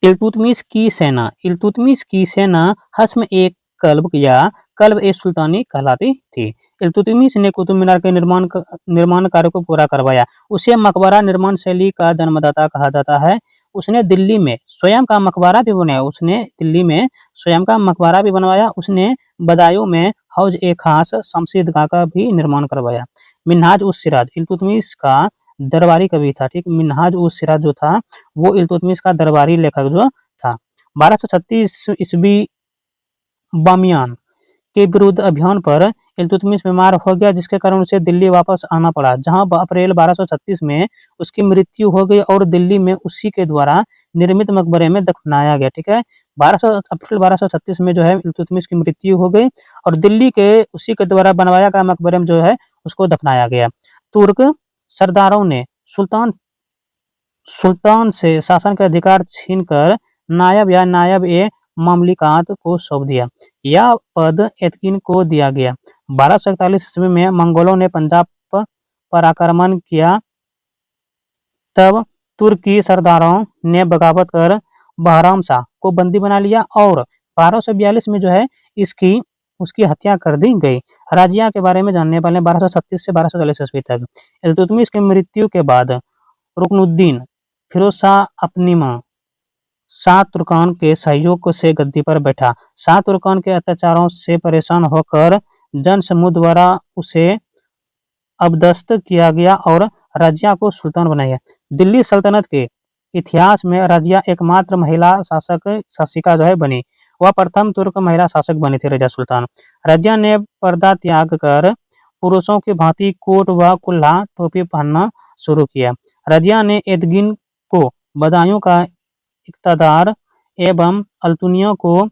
इल्तुतमिश की सेना हस्म एक कल्ब या कल्ब ए सुल्तानी कहलाती थी। इल्तुतमिश ने कुतुब मीनार के निर्माण कार्य को पूरा करवाया। उसे मकबरा निर्माण शैली का जन्मदाता कहा जाता है। उसने दिल्ली में स्वयं का मकबरा भी बनाया। उसने बदायूं में हौज ए खास शमसी ईदगाह का भी निर्माण करवाया। मिन्हाज उस सिराज इल्तुतमिश का दरबारी कवि था। ठीक, मिन्हाज उस सिराज जो था वो इल्तुतमिश का दरबारी लेखक जो था। 1236 ईस्वी बामियान के विरुद्ध अभियान पर इल्तुतमिश बीमार हो गया, जिसके कारण उसे दिल्ली वापस आना पड़ा, जहां अप्रैल 1236 में उसकी मृत्यु हो गई और दिल्ली में उसी के द्वारा निर्मित मकबरे में दफनाया गया। ठीक है, अप्रैल 1236 में जो है इल्तुतमिश की मृत्यु हो गई और दिल्ली के उसी के द्वारा बनवाया गया मकबरे में जो है उसको दफनाया गया। तुर्क सरदारों ने सुल्तान से शासन का अधिकार छीनकर नायब ए मामलिकात को सौंप दिया। यह पद एतकिन को दिया गया। 1241 ईस्वी में मंगोलों ने पंजाब पर आक्रमण किया, तब तुर्की सरदारों ने बगावत कर बहराम शाह को बंदी बना लिया और 1242 में जो है उसकी हत्या कर दी गई। राजिया के बारे में जानने वाले 1236 से 1240 ईस्वी तक। इल्तुतमिश की मृत्यु के बाद रुकनुद्दीन फिरोज शाह अपनी मां शाह तुर्कान के सहयोग से गद्दी पर बैठा। शाह तुर्कान के अत्याचारों से परेशान होकर जन समूह द्वारा उसे अबदस्त किया गया और रजिया को सुल्तान बनाया। दिल्ली सल्तनत के इतिहास में रजिया एकमात्र महिला शासिका जो है बनी। वह प्रथम तुर्क महिला शासक बनी थी रजिया सुल्तान। रजिया ने पर्दा त्याग कर पुरुषों की भांति कोट व कुल्हा टोपी पहनना शुरू किया। रजिया ने एदगिन को बदायूं का इक़्तिदार एवं अल्तुनिया को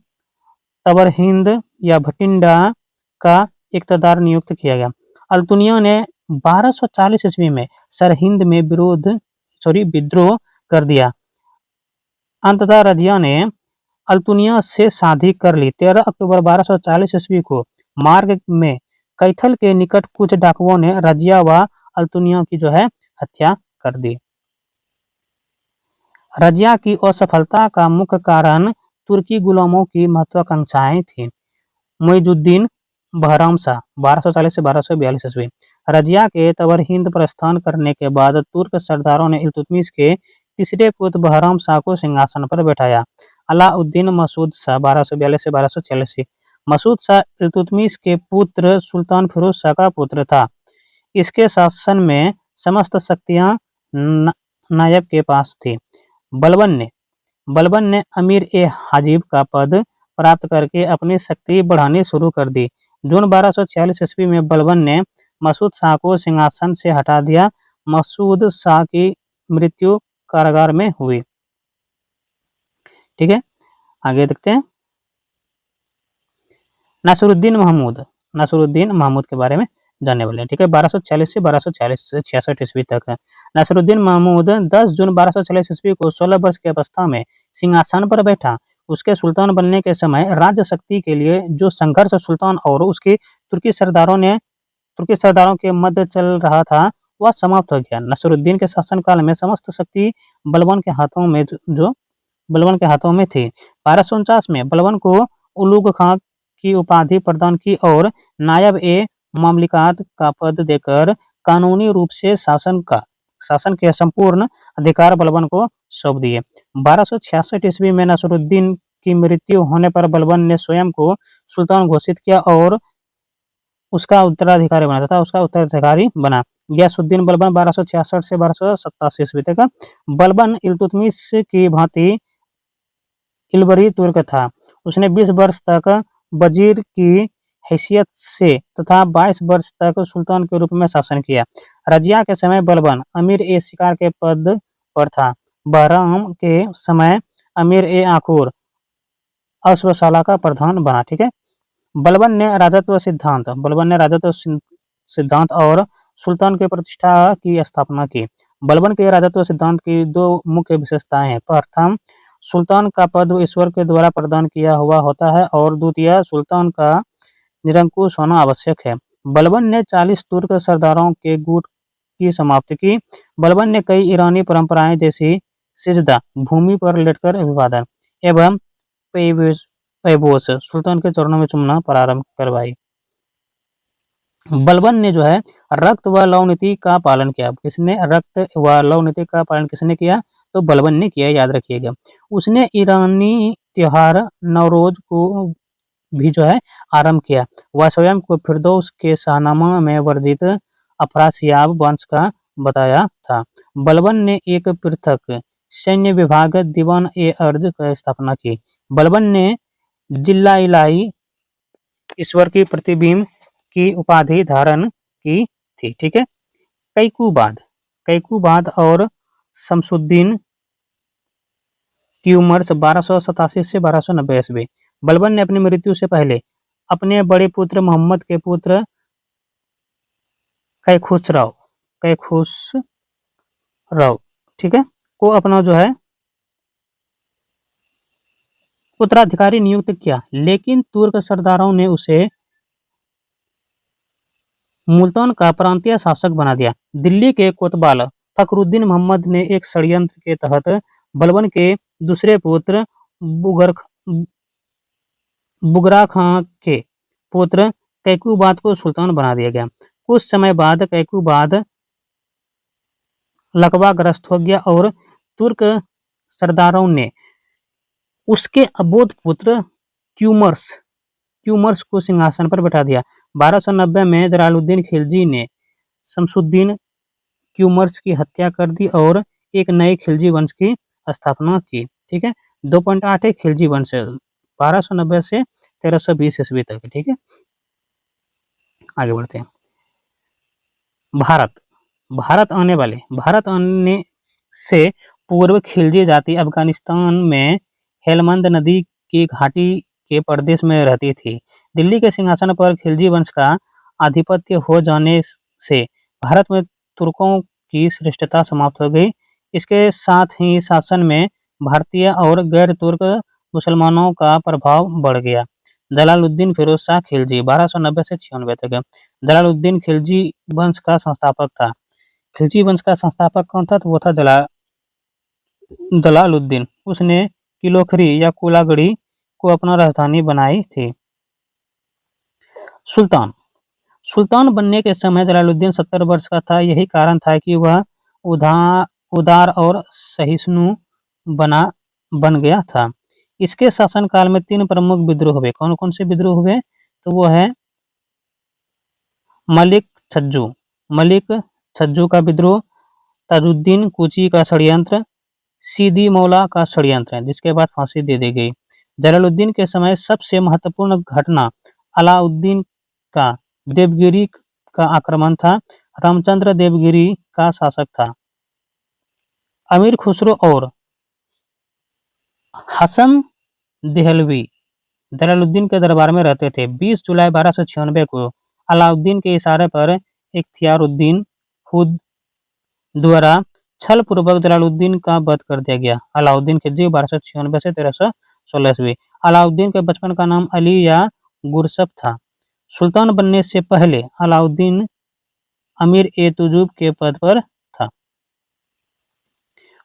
तबरहिंद या भटिंडा का इक़्तिदार नियुक्त किया गया। अल्तुनिया ने 1240 ईस्वी में सरहिंद में विद्रोह कर दिया। अंततः रजिया ने अल्तुनिया से शादी कर ली। 13 अक्टूबर 1240 ईस्वी को मार्ग में कैथल के निकट कुछ डाकुओं ने रजिया व अल्तुनिया की जो है हत्या कर दी। रजिया की असफलता का मुख्य कारण तुर्की गुलामों की महत्वाकांक्षाएं थीं। मुइजुद्दीन बहराम शाह 1240 से 1242 ईस्वी। रजिया के तबरहिंद प्रस्थान करने के बाद तुर्क सरदारों ने इल्तुतमिश के तीसरे पुत्र बहराम शाह को सिंहासन पर बैठाया। अलाउद्दीन मसूद शाह 1242 से 1246। मसूद शाह इल्तुतमिश के पुत्र सुल्तान फिरोज शाह का पुत्र था। इसके शासन में समस्त शक्तियां नायब के पास थी। बलबन ने अमीर ए हाजिब का पद प्राप्त करके अपनी शक्ति बढ़ानी शुरू कर दी। जून 1246 ईस्वी में बलबन ने मसूद शाह को सिंहासन से हटा दिया। मसूद शाह की मृत्यु कारागार में हुई। ठीक है, आगे देखते हैं। नासिरुद्दीन महमूद के बारे में जानने वाले हैं। ठीक है, 1240 से 1266 ईस्वी तक। नासिरुद्दीन महमूद 10 जून 1240 ईस्वी को 16 वर्ष की अवस्था में सिंहासन पर बैठा। उसके सुल्तान बनने के समय राज्य शक्ति के लिए जो संघर्ष सुल्तान और उसके तुर्की सरदारों के मध्य चल रहा था वह समाप्त हो गया। नासिरुद्दीन के शासनकाल में समस्त शक्ति बलबन के हाथों में थी। 1249 में बलबन को उलूग खां की उपाधि प्रदान की और नायब ए मामलिकात का पद देकर कानूनी रूप से शासन के संपूर्ण अधिकार बलबन को सौंप दिए। 1266 ईस्वी में नासिरुद्दीन की मृत्यु होने पर बलबन ने स्वयं को सुल्तान घोषित किया और उसका उत्तराधिकारी बना। गयासुद्दीन बलबन 1266 से 1287 ईस्वी तक। बलबन इल्तुतमिश की भांति इल्बरी तुर्क था। उसने 20 वर्ष तक वजीर की हैसियत से तथा 22 वर्ष तक सुल्तान के रूप में शासन किया। रजिया के समय बलबन अमीर ए शिकार के पद पर था। बहराम के समय अमीर ए आकुर अश्वशाला का प्रधान बना। ठीक है, बलबन ने राजत्व सिद्धांत और सुल्तान के प्रतिष्ठा की स्थापना की। बलबन के राजत्व सिद्धांत की दो मुख्य विशेषताएं हैं। प्रथम, सुल्तान का पद ईश्वर के द्वारा प्रदान किया हुआ होता है और द्वितीय, सुल्तान का निरंकुश होना आवश्यक है। बलबन ने 40 तुर्क सरदारों के गुट की समाप्ति की। बलबन ने कई ईरानी परंपराएं जैसी सिजदा, भूमि पर लेटकर अभिवादन एवं पैबोस, सुल्तान के चरणों में चूमना प्रारंभ करवाई। बलबन ने जो है रक्त व लौ नीति का पालन किया। किसने रक्त व लौ नीति का पालन किसने किया? तो बलबन ने किया, याद रखिएगा। उसने ईरानी त्योहार नवरोज को भी जो है आरंभ किया। वह स्वयं को फिरदौस के शाहनामा में वर्जित अफरासियाब वंश का बताया था। बलबन ने एक पृथक सैन्य विभाग दीवान ए अर्ज की स्थापना की। बलबन ने जिल्ला इलाही ईश्वर की प्रतिबिंब की उपाधि धारण की थी। ठीक है। कैकुबाद और शमसुद्दीन की उम्र 1287 से 1290 ईस्वी। बलबन ने अपनी मृत्यु से पहले अपने बड़े पुत्र मोहम्मद के पुत्र कैखुसराव, ठीक है, को अपना जो है उत्तराधिकारी नियुक्त किया, लेकिन तुर्क सरदारों ने उसे मुल्तान का प्रांतीय शासक बना दिया। दिल्ली के कोतवाल फखरुद्दीन मोहम्मद ने एक षड्यंत्र के तहत बलबन के दूसरे पुत्र बुगरा खां के पुत्र कैकुबाद को सुल्तान बना दिया गया। कुछ समय बाद कैकुबाद लकवाग्रस्त हो गया और तुर्क सरदारों ने उसके अबोध पुत्र क्यूमर्स को सिंहासन पर बैठा दिया। 1290 में जलालुद्दीन खिलजी ने शमसुद्दीन क्यूमर्स की हत्या कर दी और एक नए खिलजी वंश की स्थापना की। ठीक है। 2.8 है खिलजी वंश 1290 से 1320 ईस्वी तक। ठीक है। आगे बढ़ते हैं। भारत आने से पूर्व खिलजी जाति अफगानिस्तान में हेलमंद नदी की घाटी के प्रदेश में रहती थी। दिल्ली के सिंहासन पर खिलजी वंश का आधिपत्य हो जाने से भारत में तुर्कों की श्रेष्ठता समाप्त हो गई। इसके साथ ही शासन में भारतीय और गैर तुर्क मुसलमानों का प्रभाव बढ़ गया। जलालुद्दीन फिरोज शाह खिलजी 1290 से 96 तक। जलालुद्दीन खिलजी वंश का संस्थापक था। खिलजी वंश का संस्थापक कौन था? तो वो था जलालुद्दीन। उसने किलोखरी या कुलागड़ी को अपना राजधानी बनाई थी। सुल्तान बनने के समय जलालुद्दीन 70 वर्ष का था। यही कारण था कि वह उदार और सहिष्णु बन गया था। इसके शासनकाल में 3 प्रमुख विद्रोह हुए। कौन कौन से विद्रोह हुए? तो वो है मलिक छज्जू का विद्रोह, ताजुद्दीन कूची का षड्यंत्र, सीदी मौला का षड्यंत्र, जिसके बाद फांसी दे दी गई। जलालुद्दीन के समय सबसे महत्वपूर्ण घटना अलाउद्दीन का देवगिरी का आक्रमण था। रामचंद्र देवगिरी का शासक था। अमीर खुसरो और हसन देहलवी जलालुद्दीन के दरबार में रहते थे। 20 जुलाई 1296 को अलाउद्दीन के इशारे पर इख्तियारुद्दीन खुद द्वारा छल पूर्वक जलालुद्दीन का वध कर दिया गया। अलाउद्दीन खिलजी 1296 से 1316 ईस्वी। अलाउद्दीन के बचपन का नाम अली या गुरसफ था। सुल्तान बनने से पहले अलाउद्दीन अमीर ए तुजूब के पद पर था।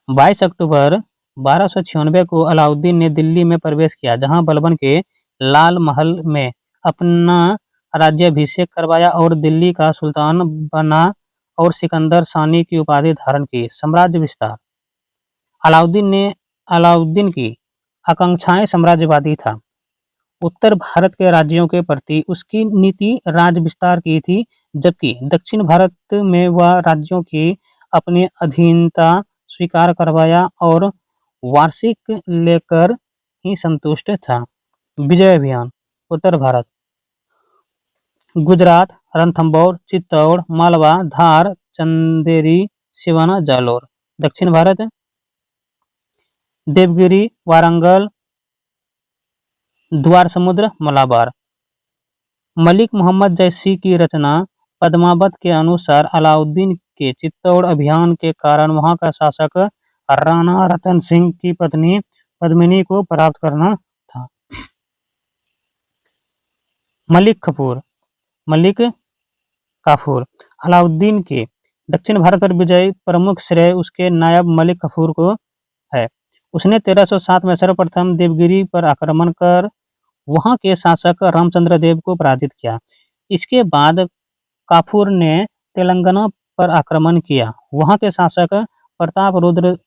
22 अक्टूबर 1296 को अलाउद्दीन ने दिल्ली में प्रवेश किया, जहां बलबन के लाल महल में अपना राज्याभिषेक करवाया और दिल्ली का सुल्तान बना और सिकंदर सानी की उपाधि धारण की। साम्राज्य विस्तार। अलाउद्दीन की आकांक्षाएं साम्राज्यवादी था। उत्तर भारत के राज्यों के प्रति उसकी नीति राज्य विस्तार की थी, जबकि दक्षिण भारत में वह राज्यों की अपनी अधीनता स्वीकार करवाया और वार्षिक लेकर ही संतुष्ट था। विजय अभियान। उत्तर भारत गुजरात, रणथंभौर, चित्तौड़, मालवा, धार, चंदेरी, सिवाना, जालोर। दक्षिण भारत देवगिरी, वारंगल, द्वार समुद्र, मलाबार। मलिक मोहम्मद जैसी की रचना पद्मावत के अनुसार अलाउद्दीन के चित्तौड़ अभियान के कारण वहां का शासक राणा रतन सिंह की पत्नी पद्मिनी को प्राप्त करना था। मलिक काफूर। अलाउद्दीन के दक्षिण भारत पर विजय प्रमुख श्रेय उसके नायब मलिक काफूर को उसने 1307 में सर्वप्रथम देवगिरी पर आक्रमण कर वहां के शासक रामचंद्र देव को पराजित किया। इसके बाद काफूर ने तेलंगाना पर आक्रमण किया। वहां के शासक प्रताप रुद्र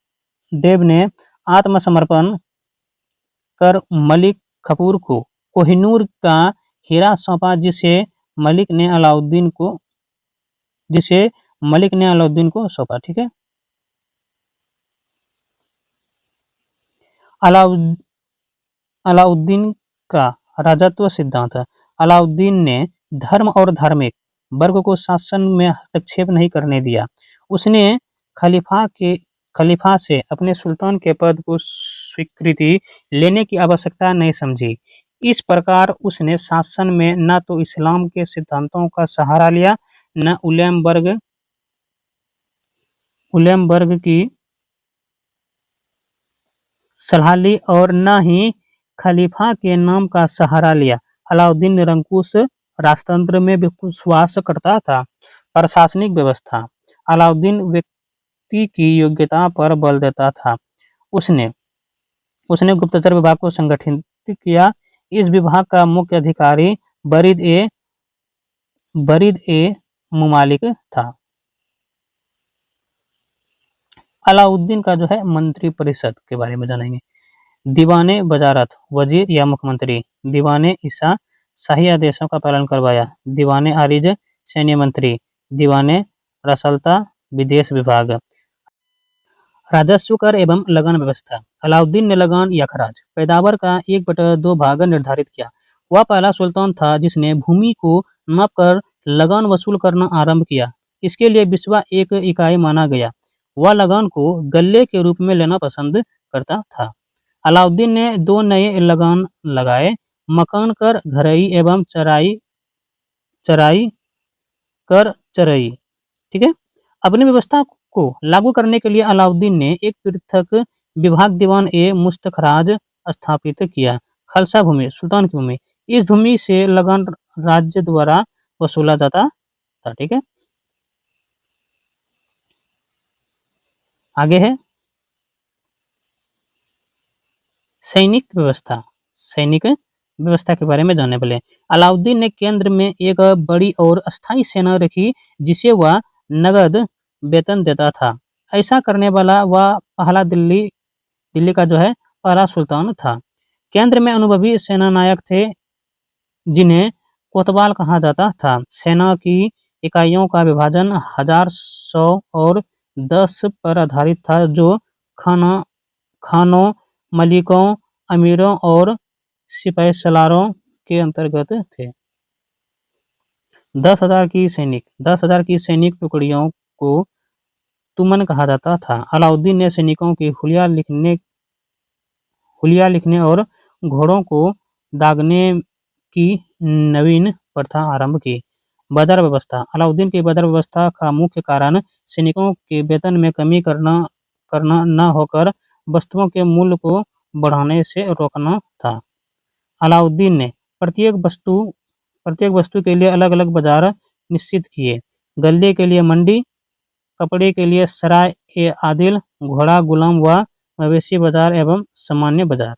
देव ने आत्मसमर्पण कर मलिक कफूर को कोहिनूर का हीरा सौंपा, जिसे मलिक ने अलाउद्दीन को सौंपा। ठीक है। अलाउद्दीन का राजत्व सिद्धांत। अलाउद्दीन ने धर्म और धार्मिक वर्ग को शासन में हस्तक्षेप नहीं करने दिया। उसने खलीफा से अपने सुल्तान के पद को स्वीकृति लेने की आवश्यकता नहीं समझी। इस प्रकार उसने शासन में न तो इस्लाम के सिद्धांतों का सहारा लिया, न उलेमबर्ग की सलाह ली और न ही खलीफा के नाम का सहारा लिया। अलाउद्दीन निरंकुश राजतंत्र में विश्वास करता था। प्रशासनिक व्यवस्था। अलाउद्दीन व्यक्ति की योग्यता पर बल देता था। उसने गुप्तचर विभाग को संगठित किया। इस विभाग का मुख्य अधिकारी बरीद ए मुमालिक था। अलाउद्दीन का जो है मंत्री परिषद के बारे में जानेंगे। दीवाने वजारत वजीर या मुख्यमंत्री। दीवाने ईसा शाही आदेशों का पालन करवाया। दीवाने आरिज सैन्य मंत्री। दीवाने रसलता विदेश विभाग। राजस्व कर एवं लगान व्यवस्था। अलाउद्दीन ने लगान या खराज पैदावार का 1/2 भाग निर्धारित किया। वह पहला सुल्तान था जिसने भूमि को नापकर लगान वसूल करना आरंभ किया। इसके लिए बिस्वा एक इकाई माना गया। वह लगान को गल्ले के रूप में लेना पसंद करता था। अलाउद्दीन ने 2 नए लगान लगाए, मकान कर घरई एवं चराई कर चरई। ठीक है। अपनी व्यवस्था को लागू करने के लिए अलाउद्दीन ने एक पृथक विभाग दीवान ए मुस्तखराज स्थापित किया। खालसा भूमि सुल्तान की भूमि। इस भूमि से लगान राज्य द्वारा वसूला जाता था। ठीक है। आगे है सैनिक व्यवस्था के बारे में जानने वाले। अलाउद्दीन ने केंद्र में एक बड़ी और अस्थायी सेना रखी जिसे वह नगद वेतन देता था। ऐसा करने वाला वह पहला दिल्ली का जो है पहला सुल्तान था। केंद्र में अनुभवी सेनानायक थे जिन्हें कोतवाल कहा जाता था। सेना की इकाइयों का विभाजन 1000, 100 और 10 पर आधारित था, जो खानों, मलिकों, अमीरों और सिपहसालारों के अंतर्गत थे। 10,000 की सैनिक टुकड़ियों को तुमन कहा जाता था। अलाउद्दीन ने सैनिकों की हुलिया लिखने और घोड़ों को दागने की नवीन प्रथा आरंभ की। बाजार व्यवस्था। अलाउद्दीन की बाजार व्यवस्था का मुख्य कारण सैनिकों के वेतन में कमी करना न होकर वस्तुओं के मूल्य को बढ़ाने से रोकना था। अलाउद्दीन ने प्रत्येक वस्तु के लिए अलग अलग बाजार निश्चित किए। गल्ले के लिए मंडी, कपड़े के लिए सराय ए आदिल, घोड़ा, गुलाम व मवेशी बाजार एवं सामान्य बाजार।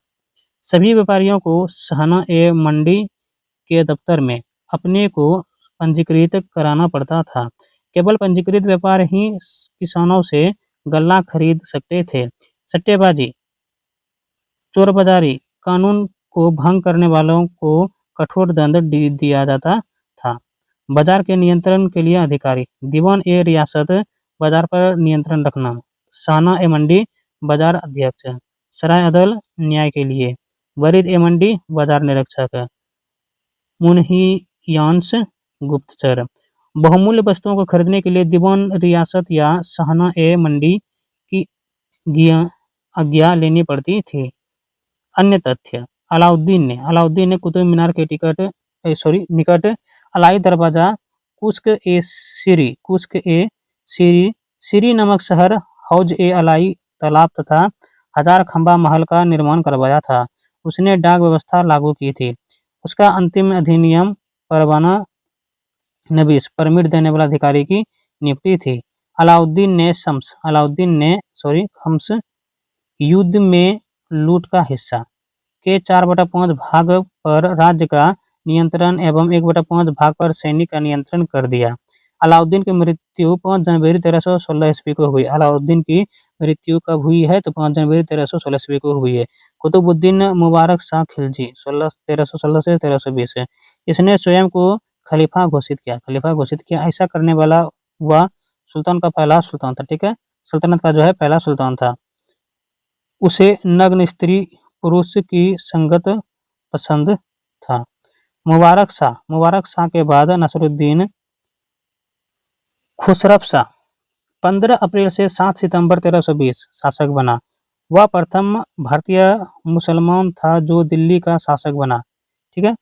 सभी व्यापारियों को सहना ए मंडी के दफ्तर में अपने को पंजीकृत कराना पड़ता था। केवल पंजीकृत व्यापार ही किसानों से गल्ला खरीद सकते थे। सट्टेबाजी, चोरबाजारी, कानून को भंग करने वालों को कठोर दंड दिया जाता था। बाजार के नियंत्रण के लिए अधिकारी। दीवान ए रियासत बाजार पर नियंत्रण रखना। साना ए मंडी बाजार अध्यक्ष। सराय अदल न्याय के लिए। वरीद ए मंडी बाजार निरीक्षक। मुन्हियांस गुप्तचर। बहुमूल्य वस्तुओं को खरीदने के लिए दीवान रियासत या सहना ए मंडी की आज्ञा लेनी पड़ती थी। अन्य तथ्य। अलाउद्दीन ने कुतुब मीनार के निकट अलाई दरवाजा, कुश्क ए सीरी नामक शहर, हौज ए अलाई तालाब तथा 1000 खंबा महल का निर्माण करवाया था। उसने डाक व्यवस्था लागू की थी। उसका अंतिम अधिनियम परवाना नवीस परमिट देने वाला अधिकारी की नियुक्ति थी। खम्स युद्ध में लूट का हिस्सा के 4/5 भाग पर राज्य का नियंत्रण एवं 1/5 भाग पर सैनिक का नियंत्रण कर दिया। अलाउद्दीन की मृत्यु 5 जनवरी 1316 ईस्वी को हुई। अलाउद्दीन की मृत्यु कब हुई है? तो 5 जनवरी 1316 ईस्वी को हुई है। कुतुबुद्दीन मुबारक शाह खिलजी 1316 से 1320 है। इसने स्वयं को खलीफा घोषित किया। खलीफा घोषित किया। ऐसा करने वाला वह सुल्तान का पहला सुल्तान था। ठीक है, सल्तनत का जो है पहला सुल्तान था। उसे नग्न स्त्री पुरुष की संगत पसंद था। मुबारक शाह के बाद नसरुद्दीन खुसरफ शाह 15 अप्रैल से 7 सितंबर 1320 शासक बना। वह प्रथम भारतीय मुसलमान था जो दिल्ली का शासक बना। ठीक है।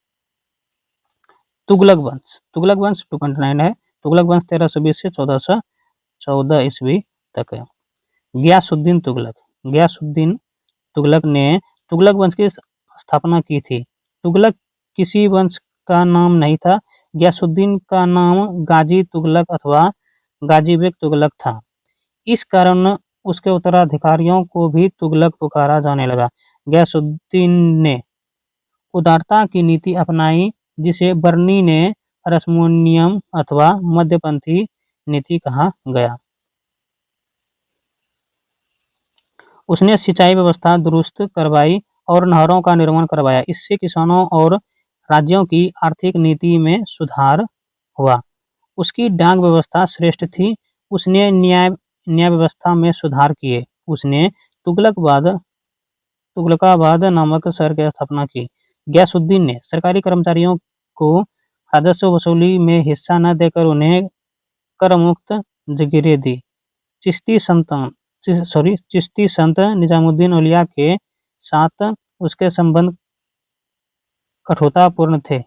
तुगलक वंश 2.9 है। तुगलक वंश 1320 से 1414 ईस्वी तक है। गयासुद्दीन तुगलक ने तुगलक वंश की स्थापना की थी। तुगलक किसी वंश का नाम नहीं था। गयासुद्दीन का नाम गाजी तुगलक अथवा गाजी बेग तुगलक था। इस कारण उसके उत्तराधिकारियों को भी तुगलक पुकारा जाने लगा। गयासुद्दीन ने उदारता की नीति अपनाई जिसे बर्नी ने रस्मोनियम अथवा मध्यपंथी नीति कहा गया। उसने सिंचाई व्यवस्था दुरुस्त करवाई और नहरों का निर्माण करवाया। इससे किसानों और राज्यों की आर्थिक नीति में सुधार हुआ। उसकी डाक व्यवस्था श्रेष्ठ थी। उसने न्याय व्यवस्था में सुधार किए। उसने तुगलकाबाद नामक शहर की स्थापना की। गयासुद्दीन ने सरकारी कर्मचारियों को राजस्व वसूली में हिस्सा न देकर उन्हें कर मुक्त जगीरें दी। चिश्ती संत निजामुद्दीन औलिया के साथ उसके संबंध कठोरतापूर्ण थे।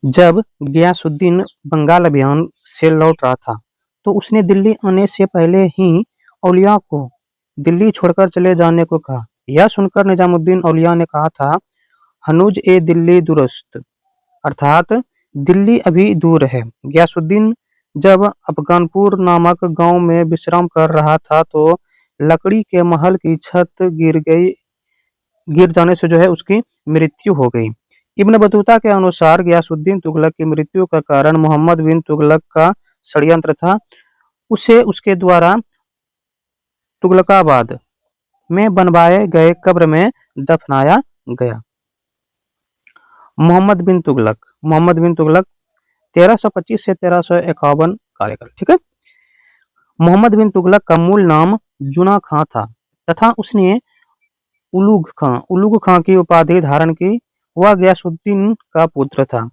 जब गयासुद्दीन बंगाल अभियान से लौट रहा था तो उसने दिल्ली आने से पहले ही औलिया को दिल्ली छोड़कर चले जाने को कहा। यह सुनकर निजामुद्दीन औलिया ने कहा था, हनुज ए दिल्ली दुरुस्त, अर्थात दिल्ली अभी दूर है। गयासुद्दीन जब अफगानपुर नामक गांव में विश्राम कर रहा था तो लकड़ी के महल की छत गिर जाने से जो है उसकी मृत्यु हो गई। इब्न बतूता के अनुसार गयासुद्दीन तुगलक की मृत्यु का कारण मोहम्मद बिन तुगलक का षड्यंत्र था। उसे उसके द्वारा तुगलकाबाद में बनवाए गए कब्र में दफनाया गया। मोहम्मद बिन तुगलक 1325 से 1351 कार्यकाल। ठीक है। मोहम्मद बिन तुगलक का मूल नाम जुना खां था तथा उसने उलूग खां की उपाधि धारण की। वह गयासुद्दीन का पुत्र था।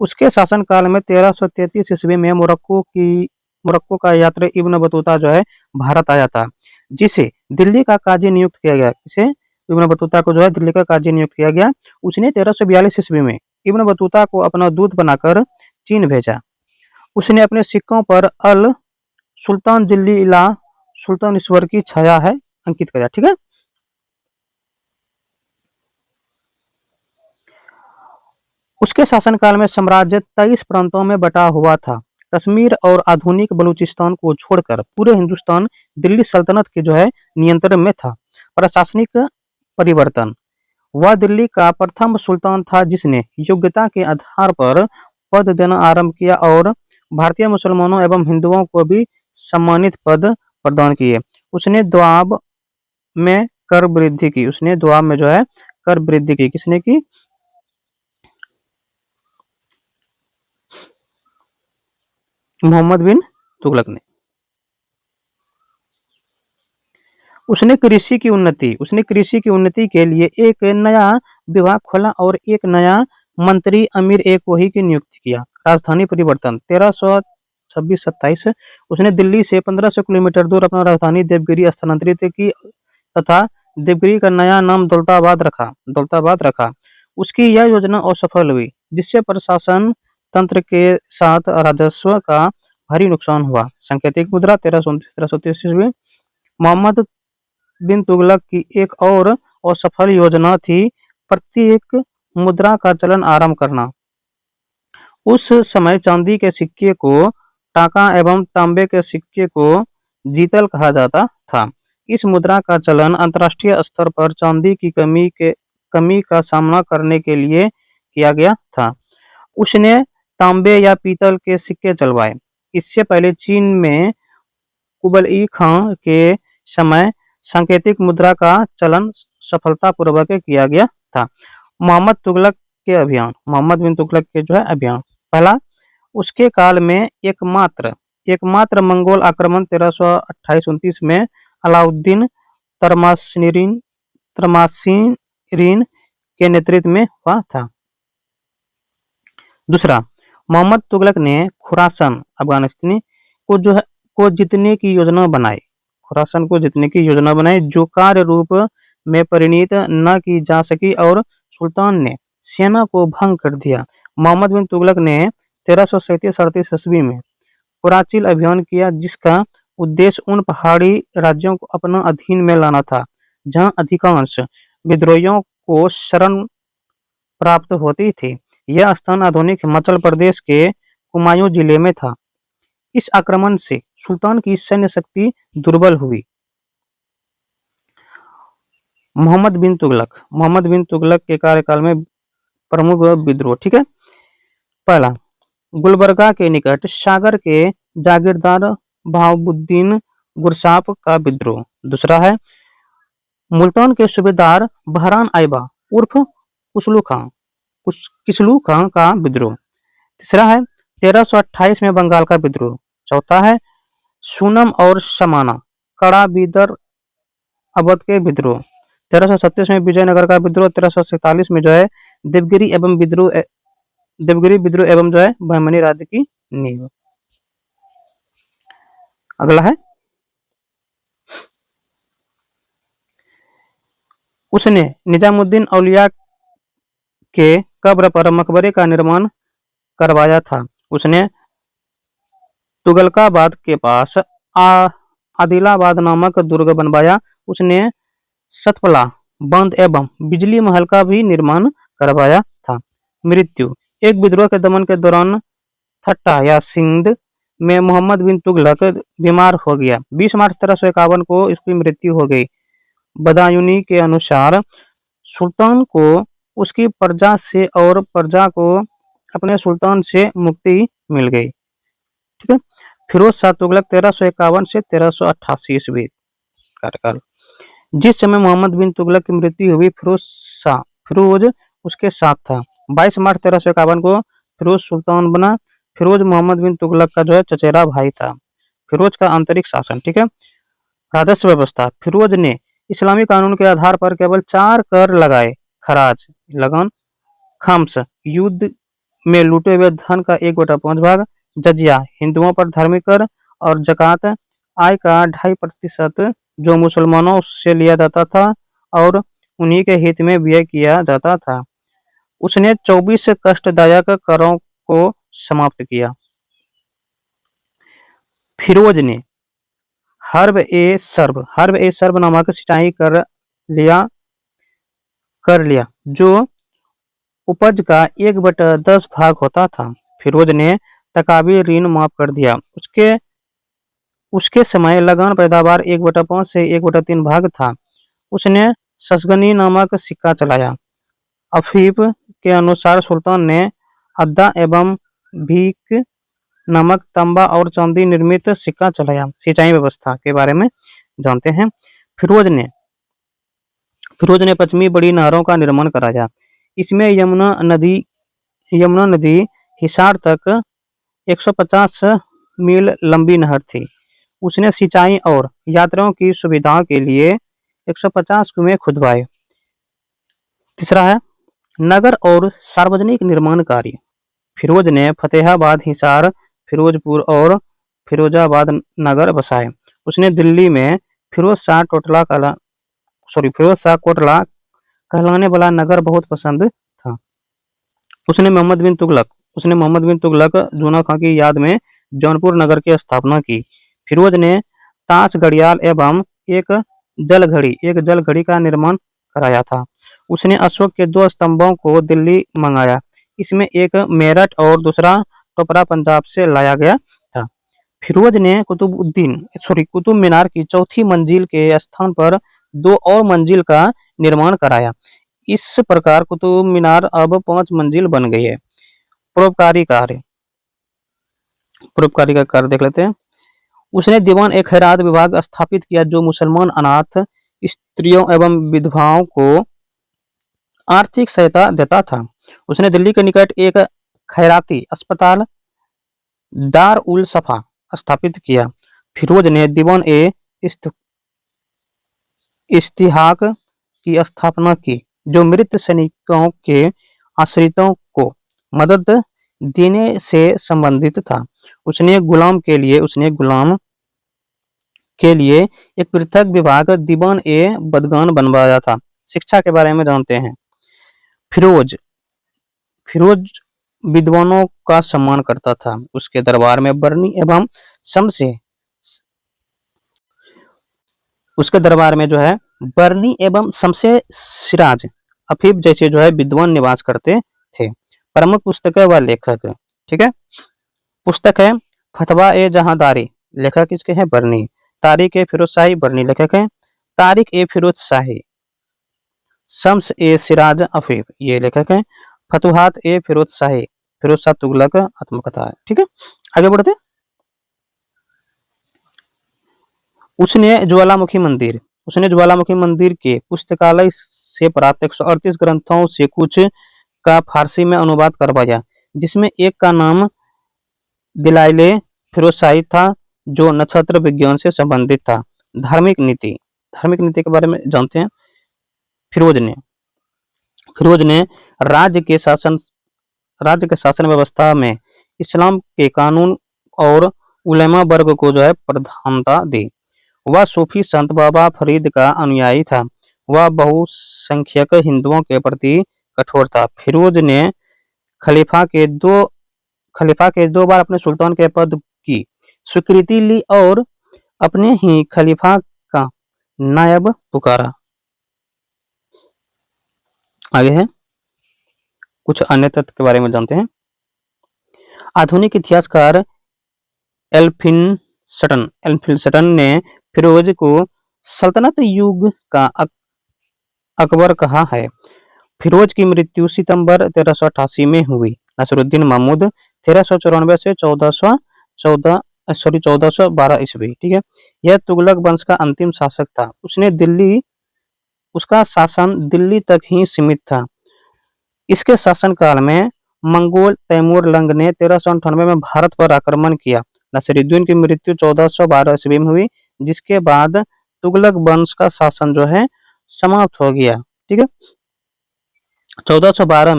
उसके शासनकाल में 1333 ईस्वी में मोरक्को का यात्री इब्न बतूता जो है भारत आया था, जिसे दिल्ली का काजी नियुक्त किया गया। इसे इब्न बतूता को जो है दिल्ली का काजी नियुक्त किया गया। उसने 1342 ईस्वी में इब्न बतूता को अपना दूत बनाकर चीन भेजा। उसने अपने सिक्कों पर अल सुल्तान जिल्ली इला सुल्तानेश्वर की छाया है अंकित किया। ठीक है। उसके शासनकाल में साम्राज्य 23 प्रांतों में बटा हुआ था। कश्मीर और आधुनिक बलूचिस्तान को छोड़कर पूरे हिंदुस्तान दिल्ली सल्तनत के जो है नियंत्रण में था। प्रशासनिक परिवर्तन। वह दिल्ली का प्रथम सुल्तान था जिसने योग्यता के आधार पर पद देना आरंभ किया और भारतीय मुसलमानों एवं हिंदुओं को भी सम्मानित पद प्रदान किए। उसने द्वाब में कर वृद्धि की। किसने की? मोहम्मद बिन तुगलक ने। उसने कृषि की उन्नति के लिए एक नया विभाग खोला और एक नया मंत्री अमीर ए कोही की नियुक्ति किया। राजधानी परिवर्तन 1326-27 उसने दिल्ली से 1500 किलोमीटर दूर अपना राजधानी देवगिरी स्थानांतरित की तथा देवगिरी का नया नाम दौलताबाद रखा। उसकी यह योजना असफल हुई जिससे प्रशासन तंत्र के साथ राजस्व का भारी नुकसान हुआ। सांकेतिक मुद्रा 1329 ईस्वी। मोहम्मद बिन तुगलक की एक और असफल योजना थी प्रत्येक मुद्रा का चलन आरंभ करना। उस समय चांदी के सिक्के को टाका एवं तांबे के सिक्के को जीतल कहा जाता था। इस मुद्रा का चलन अंतर्राष्ट्रीय स्तर पर चांदी की कमी का सामना करने के लिए किया गया था। उसने तांबे या पीतल के सिक्के चलवाए। इससे पहले चीन में कुबलई खां के समय सांकेतिक मुद्रा का चलन सफलतापूर्वक किया गया था। मोहम्मद तुगलक के अभियान, मोहम्मद बिन तुगलक के जो है अभियान। पहला, उसके काल में एकमात्र मंगोल आक्रमण 1328-29 में अलाउद्दीन तर्माशिरीन के नेतृत्व में हुआ था। दूसरा, मोहम्मद तुगलक ने खुरासन अफगानिस्तान को जीतने की योजना बनाई। खुरासन को जीतने की योजना बनाई जो कार्य रूप में परिणित न की जा सकी और सुल्तान ने सेना को भंग कर दिया। मोहम्मद बिन तुगलक ने 1337-38 ईस्वी में कुराचिल अभियान किया, जिसका उद्देश्य उन पहाड़ी राज्यों को अपना अधीन में लाना था जहां अधिकांश विद्रोहियों को शरण प्राप्त होती थी। यह स्थान आधुनिक हिमाचल प्रदेश के कुमायूं जिले में था। इस आक्रमण से सुल्तान की सैन्य शक्ति दुर्बल हुई। मोहम्मद बिन तुगलक के कार्यकाल में प्रमुख विद्रोह, ठीक है। पहला, गुलबर्गा के निकट सागर के जागीरदार बहाउद्दीन गुरसाप का विद्रोह। दूसरा है मुल्तान के सूबेदार बहरान आइबा उर्फ किसलू खां का विद्रोह। तीसरा है 1328 में बंगाल का विद्रोह। चौथा है सूनम और समाना कड़ा बीदर अवध के विद्रोह। 1337 में विजयनगर का विद्रोह। 1347 में जो है देवगिरी विद्रोह एवं जो है बहमनी राज्य की नींव। अगला है, उसने निजामुद्दीन औलिया के कब्र पर मकबरे का निर्माण करवाया था। उसने तुगलकाबाद के पास आदिलाबाद नामक दुर्ग बनवाया। उसने सतपला बांध एवं बिजली महल का भी निर्माण करवाया था। मृत्यु, एक विद्रोह के दमन के दौरान थट्टा या सिंध में मोहम्मद बिन तुगलक बीमार हो गया। 20 मार्च 1351 को इसकी मृत्यु हो गई। बदायूनी के अनुसार सुल्तान को उसकी प्रजा से और प्रजा को अपने सुल्तान से मुक्ति मिल गई, ठीक है। फिरोज शाह तुगलक 1351 से 1388 ईस्वी कार्यकाल। जिस समय मोहम्मद बिन तुगलक की मृत्यु हुई, फिरोज उसके साथ था। 22 मार्च 1351 को फिरोज सुल्तान बना। फिरोज मोहम्मद बिन तुगलक का जो है चचेरा भाई था। फिरोज का आंतरिक शासन, ठीक है। राजस्व व्यवस्था, फिरोज ने इस्लामी कानून के आधार पर केवल 4 कर लगाए: खराज, लगन, खम्स, युद्ध में लूटे हुए धन का 1/5 भाग, जजिया, हिंदुओं पर धार्मिक कर, और जकात, आय का 2.5% जो मुसलमानों से लिया जाता था और उन्हीं के हित में व्यय किया जाता था। उसने 24 कष्टदायक करों को समाप्त किया। फिरोज ने हर्ब ए सर्ब नामक सिंचाई कर लिया जो उपज का 1/10 भाग होता था। फिरोज ने तकाबी ऋण माफ कर दिया। उसके समय लगान पैदावार 1/5 से 1/3 भाग था। उसने ससगनी नामक सिक्का चलाया। अफीफ के अनुसार सुल्तान ने अद्दा एवं भीक नामक तांबा और चांदी निर्मित सिक्का चलाया। सिंचाई व्यवस्था के बारे में जानते हैं। फिरोज ने पश्चिमी बड़ी नहरों का निर्माण कराया। इसमें यमुना नदी हिसार तक 150 मील लंबी नहर थी। उसने सिंचाई और यात्रियों की सुविधाओं के लिए 150 कुएं खुदवाए। तीसरा है नगर और सार्वजनिक निर्माण कार्य। फिरोज ने फतेहाबाद, हिसार, फिरोजपुर और फिरोजाबाद नगर बसाए। उसने दिल्ली में फिरोज शाह कोटला कहलाने वाला नगर बहुत पसंद था। उसने मोहम्मद बिन तुगलक जूना खां की याद में जौनपुर नगर की स्थापना की। फिरोज ने ताश घड़ियाल एवं एक जल घड़ी का निर्माण कराया था। उसने अशोक के 2 स्तंभों को दिल्ली मंगाया। इसमें एक मेरठ और दूसरा टोपरा पंजाब से लाया गया था। फिरोज ने कुतुब मीनार की चौथी मंजिल के स्थान पर 2 और मंजिल का निर्माण कराया। इस प्रकार कुतुब मीनार अब 5 मंजिल बन गई है। परोपकारी कार्य, परोपकारी का कार्य देख लेते हैं। उसने दीवान ए खैरात विभाग स्थापित किया जो मुसलमान अनाथ स्त्रियों एवं विधवाओं को आर्थिक सहायता देता था। उसने दिल्ली के निकट एक खैराती अस्पताल दार उल सफा स्थापित किया। फिरोज ने दीवान ए इस्तिहाक की स्थापना की जो मृत सैनिकों के आश्रितों को मदद देने से संबंधित था। उसने गुलाम के लिए एक पृथक विभाग दीवान ए बदगान बनवाया था। शिक्षा के बारे में जानते हैं। फिरोज विद्वानों का सम्मान करता था। उसके दरबार में बरनी एवं शमसे उसके दरबार में जो है बरनी एवं शमसे सिराज अफीफ जैसे जो है विद्वान निवास करते थे। प्रमुख पुस्तकें व लेखक, ठीक है। पुस्तक है फतवा ए जहांदारी, लेखक इसके हैं बरनी। तारिक ए फिरोज शाही, बरनी लेखक है। तारिक ए फिरोज शाही, शम्स ए सिराज अफीफ, ये लेखक है। फतुहात ए फिरोज शाही, फिरोज शाह तुगलक आत्मकथा है, ठीक है। आगे बढ़ते। उसने ज्वालामुखी मंदिर के पुस्तकालय से प्राप्त 138 ग्रंथों से कुछ का फारसी में अनुवाद करवाया, जिसमें एक का नाम दिलाइले फिरोज शाही था जो नक्षत्र विज्ञान से संबंधित था। धार्मिक नीति के बारे में जानते हैं। फिरोज ने राज्य के शासन व्यवस्था में इस्लाम के कानून और उलेमा वर्ग को जो है प्रधानता दी। वह सूफी संत बाबा फरीद का अनुयायी था। वह बहुसंख्यक हिंदुओं के प्रति कठोर था। फिरोज ने खलीफा के दो बार अपने सुल्तान के पद की स्वीकृति ली और अपने ही खलीफा का नायब पुकारा। आगे है कुछ अन्य तथ्य के बारे में जानते हैं। आधुनिक इतिहासकार एल्फिंस्टन ने फिरोज को सल्तनत युग का अकबर कहा है। फिरोज की मृत्यु सितंबर 1388 में हुई। नसरुद्दीन महमूद 1394 से 1412 ईस्वी, ठीक है। यह तुगलक वंश का अंतिम शासक था। उसका शासन दिल्ली तक ही सीमित था। इसके शासनकाल में मंगोल तैमूर लंग ने 1398 में भारत पर आक्रमण किया। नसीरुद्दीन की मृत्यु 1412 ईस्वी में हुई, जिसके बाद तुगलक वंश का शासन जो है समाप्त हो गया, ठीक है। 1412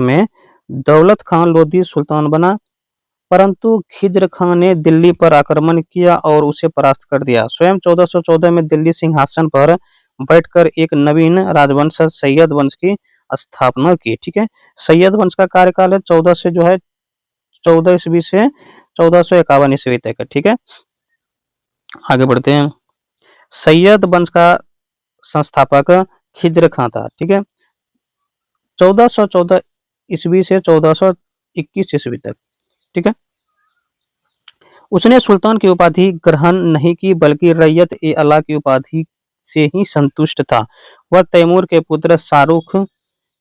में दौलत खान लोधी सुल्तान बना, परंतु खिज्र खान ने दिल्ली पर आक्रमण किया और उसे परास्त कर दिया। स्वयं 1414 में दिल्ली सिंहासन पर बैठकर एक नवीन राजवंश सैयद वंश की स्थापना की, ठीक है। सैयद वंश का कार्यकाल है 14 ईस्वी से 1451 ईस्वी तक, ठीक है। आगे बढ़ते हैं। सैयद वंश का संस्थापक खिज्र खां था, ठीक है। 1414 ईस्वी से 1421 ईस्वी तक, ठीक है। उसने सुल्तान की उपाधि ग्रहण नहीं की, बल्कि रैयत ए अला की उपाधि से ही संतुष्ट था। वह तैमूर के पुत्र शाहरुख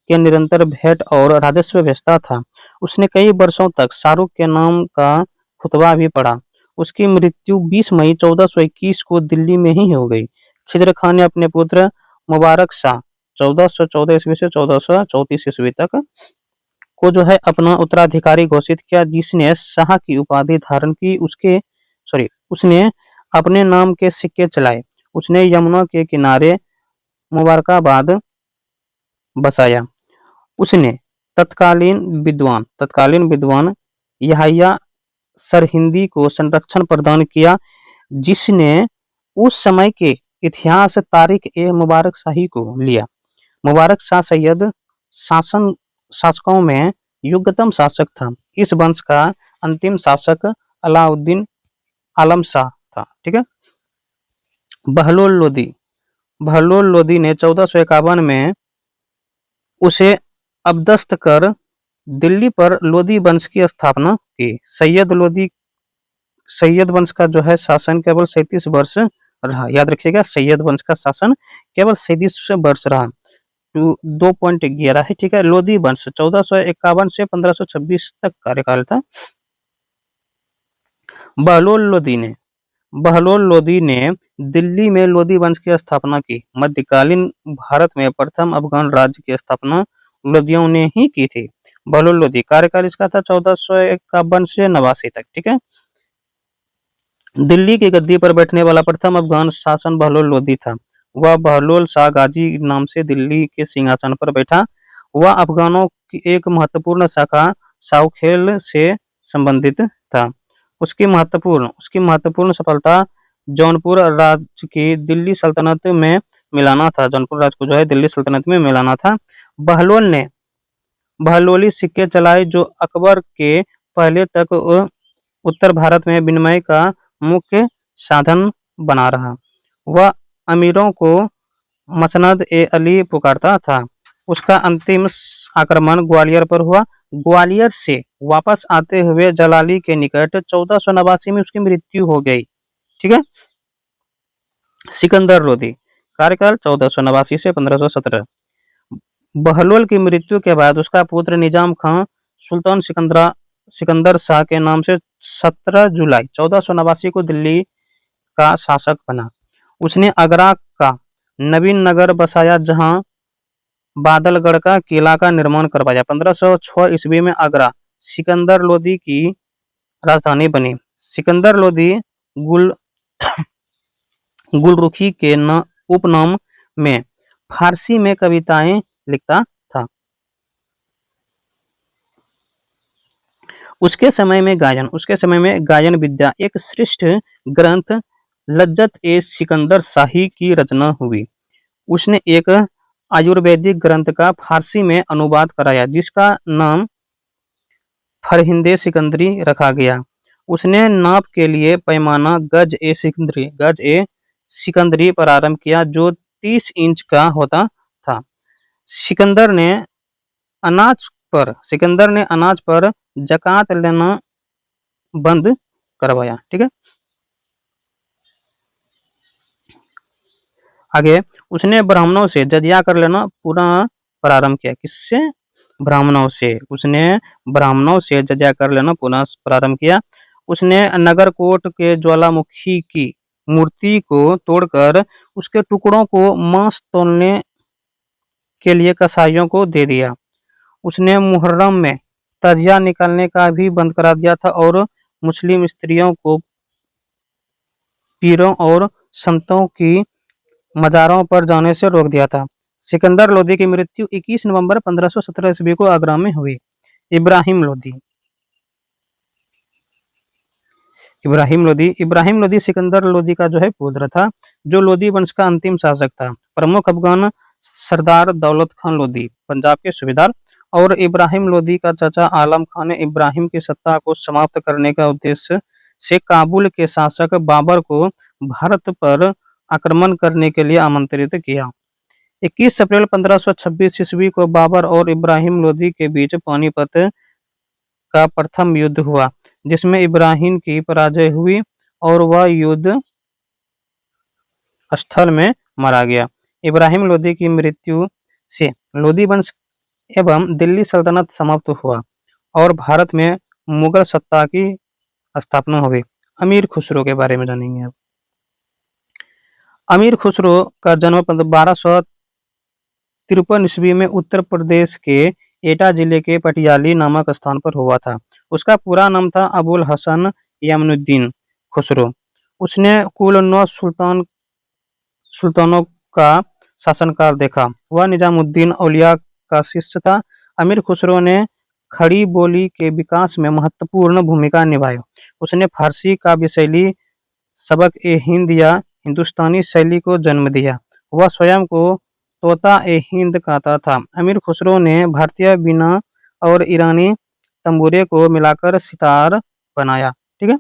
के निरंतर भेंट और राजस्व भेजता था। उसने कई वर्षों तक शाहरुख के नाम का खुतबा भी पढ़ा। उसकी मृत्यु 20 मई 1421 को दिल्ली में ही हो गई। खिज्र खान ने अपने पुत्र मुबारक शाह 1414 ईस्वी से 1434 ईस्वी तक को जो है अपना उत्तराधिकारी घोषित किया, जिसने शाह की उपाधि धारण की। उसने अपने नाम के सिक्के चलाए। उसने यमुना के किनारे मुबारकाबाद बसाया। उसने तत्कालीन विद्वान यहया सरहिंदी को संरक्षण प्रदान किया, जिसने उस समय के इतिहास तारिक ए मुबारक शाही को लिया। मुबारक शाह सैयद शासकों में युगतम शासक था। इस वंश का अंतिम शासक अलाउद्दीन आलम शाह था, ठीक है। बहलोल लोदी ने 1451 में उसे अबदस्त कर दिल्ली पर लोदी वंश की स्थापना की। सैयद लोदी सैयद वंश का जो है शासन केवल 37 वर्ष रहा। याद रखिएगा, सैयद वंश का शासन केवल 37 वर्ष रहा। 2.11 है, ठीक है। लोधी वंश 1451 से 1526 तक कार्यकाल था। बहलोल लोदी ने दिल्ली में लोधी वंश की स्थापना की। मध्यकालीन भारत में प्रथम अफगान राज्य की स्थापना लोदियों ने ही की थी। बहलोल लोदी कार्यकाल इसका था 1451 से 89 तक, ठीक है। दिल्ली की गद्दी पर बैठने वाला प्रथम अफगान शासन बहलोल लोदी था। वह बहलोल शाह गाजी नाम से दिल्ली के सिंहासन पर बैठा। वह अफगानों की एक महत्वपूर्ण शाखा साउखेल से संबंधित था। उसकी महत्वपूर्ण सफलता जौनपुर राज्य की दिल्ली सल्तनत में मिलाना था। जौनपुर राज्य को जो है दिल्ली सल्तनत में मिलाना था। बहलोल ने बहलोली सिक्के चलाए जो अकबर के पहले तक उत्तर भारत में विनिमय का मुख्य साधन बना रहा। वह अमीरों को मसनद ए अली पुकारता था। उसका अंतिम आक्रमण ग्वालियर पर हुआ। ग्वालियर से वापस आते हुए जलाली के निकट 1489 में उसकी मृत्यु हो गई, ठीक है। सिकंदर लोदी कार्यकाल 1489 से 1517। बहलोल की मृत्यु के बाद उसका पुत्र निजाम खां सुल्तान सिकंदर शाह के नाम से 17 जुलाई 1489 को दिल्ली का शासक बना। उसने आगरा का नवीन नगर बसाया जहां बादलगढ़ का किला का निर्माण करवाया। 1506 ईस्वी में आगरा सिकंदर लोदी की राजधानी बनी। सिकंदर लोदी गुलरुखी के उपनाम में फारसी में कविताएं लिखता था। उसके समय में गायन विद्या एक श्रेष्ठ ग्रंथ लज्जत ए सिकंदर शाही की रचना हुई। उसने एक आयुर्वेदिक ग्रंथ का फारसी में अनुवाद कराया जिसका नाम फरहिंदे सिकंदरी रखा गया। उसने नाप के लिए पैमाना गज ए सिकंदरी प्रारंभ किया जो 30 इंच का होता था। सिकंदर ने अनाज पर जकात लेना बंद करवाया, ठीक है। आगे उसने ब्राह्मणों से जजिया कर लेना पुनः प्रारंभ किया। किससे? ब्राह्मणों से। उसने ब्राह्मणों से जजिया कर लेना पुनः प्रारंभ किया। उसने नगरकोट के ज्वालामुखी की मूर्ति को तोड़कर उसके टुकड़ों को मांस तोलने के लिए कसाईयों को दे दिया। उसने मुहर्रम में तजिया निकालने का भी बंद करा दिया था और मुस्लिम स्त्रियों को पीरों और संतों की मज़ारों पर जाने से रोक दिया था। सिकंदर लोदी की मृत्यु 21 नवंबर 1517 ईस्वी को आगरा में हुई। इब्राहिम लोदी सिकंदर लोदी का जो है पुत्र था जो लोदी वंश का अंतिम शासक था। प्रमुख अफगान सरदार दौलत खान लोदी पंजाब के सूबेदार और इब्राहिम लोदी का चाचा आलम खान ने इब्राहिम की सत्ता को समाप्त करने का उद्देश्य से काबुल के शासक बाबर को भारत पर आक्रमण करने के लिए आमंत्रित किया। 21 अप्रैल 1526 ईस्वी को बाबर और इब्राहिम लोदी के बीच पानीपत का प्रथम युद्ध हुआ जिसमें इब्राहिम की पराजय हुई और वह युद्ध स्थल में मारा गया। इब्राहिम लोदी की मृत्यु से लोदी वंश एवं दिल्ली सल्तनत समाप्त हुआ और भारत में मुगल सत्ता की स्थापना हुई। अमीर खुसरो के बारे में जानेंगे अब। अमीर खुसरो का जन्म 1253 ईस्वी में उत्तर प्रदेश के एटा जिले के पटियाली नामक स्थान पर हुआ था। उसका पूरा नाम था अबुल हसन यमनुद्दीन खुसरो। उसने कुल 9 सुल्तानों का शासनकाल देखा। वह निजामुद्दीन औलिया का शिष्य था। अमीर खुसरो ने खड़ी बोली के विकास में महत्वपूर्ण भूमिका निभाई। उसने फारसी काव्य शैली सबक ए हिंद या हिंदुस्तानी शैली को जन्म दिया। वह स्वयं को तोता ए हिंद कहता था। अमीर खुसरो ने भारतीय बीना और ईरानी तंबूरे को मिलाकर सितार बनाया, ठीक है।